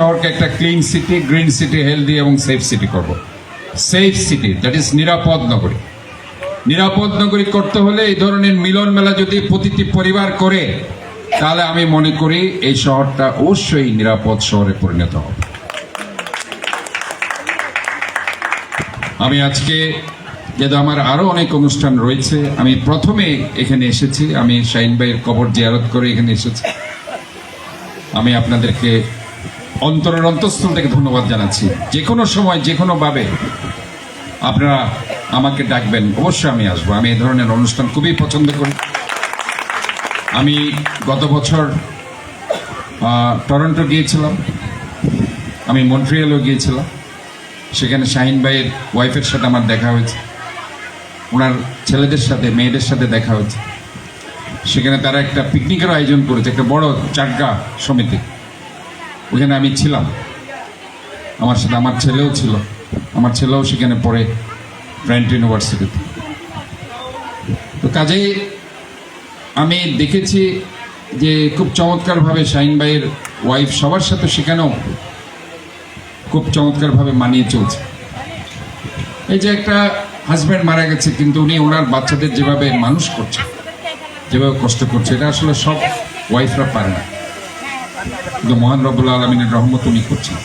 শহরকে একটা clean city, green city, healthy এবং সেফ সিটি করব। সেফ সিটি, দ্যাট ইজ নিরাপদ নগরী। নিরাপদ নগরী করতে হলে এই ধরনের মিলন মেলা যদি প্রতিটি পরিবার করে, তাহলে আমি মনে করি এই শহরটা অবশ্যই নিরাপদ শহরে পরিণত হবে। আমি আজকে, যেহেতু আমার আরো অনেক অনুষ্ঠান রয়েছে, আমি প্রথমে এখানে এসেছি, আমি শাহিন ভাইয়ের কবর জিয়ারত করে এখানে এসেছি। আমি আপনাদেরকে অন্তরের অন্তঃস্থল থেকে ধন্যবাদ জানাচ্ছি। যে কোনো সময় যে কোনো ভাবে আপনারা আমাকে ডাকবেন, অবশ্যই আমি আসবো। আমি এই ধরনের অনুষ্ঠান খুবই পছন্দ করি। আমি গত বছর টরন্টো গিয়েছিলাম, আমি মন্ট্রিয়ালও গিয়েছিলাম। সেখানে শাহিন ভাইয়ের ওয়াইফের সাথে আমার দেখা হয়েছে, ওনার ছেলেদের সাথে মেয়েদের সাথে দেখা হয়েছে। সেখানে তারা একটা পিকনিকের আয়োজন করেছে, একটা বড় চাটগা সমিতি। ওখানে আমি ছিলাম, আমার সাথে আমার ছেলেও ছিল। আমার ছেলেও সেখানে পড়ে ট্রেন্ট ইউনিভার্সিটিতে। তো কাজেই আমি দেখেছি যে খুব চমৎকারভাবে শাহিন ভাইয়ের ওয়াইফ সবার সাথে সেখানেও খুব চমৎকারভাবে মানিয়ে চলছে। এই যে একটা হাজব্যান্ড মারা গেছে, কিন্তু উনি ওনার বাচ্চাদের যেভাবে মানুষ করছে, যেভাবে কষ্ট করছে, এটা আসলে সব ওয়াইফরা পারে না, কিন্তু মহান রব্বুল আলমিনের রহমত উনি করছেন।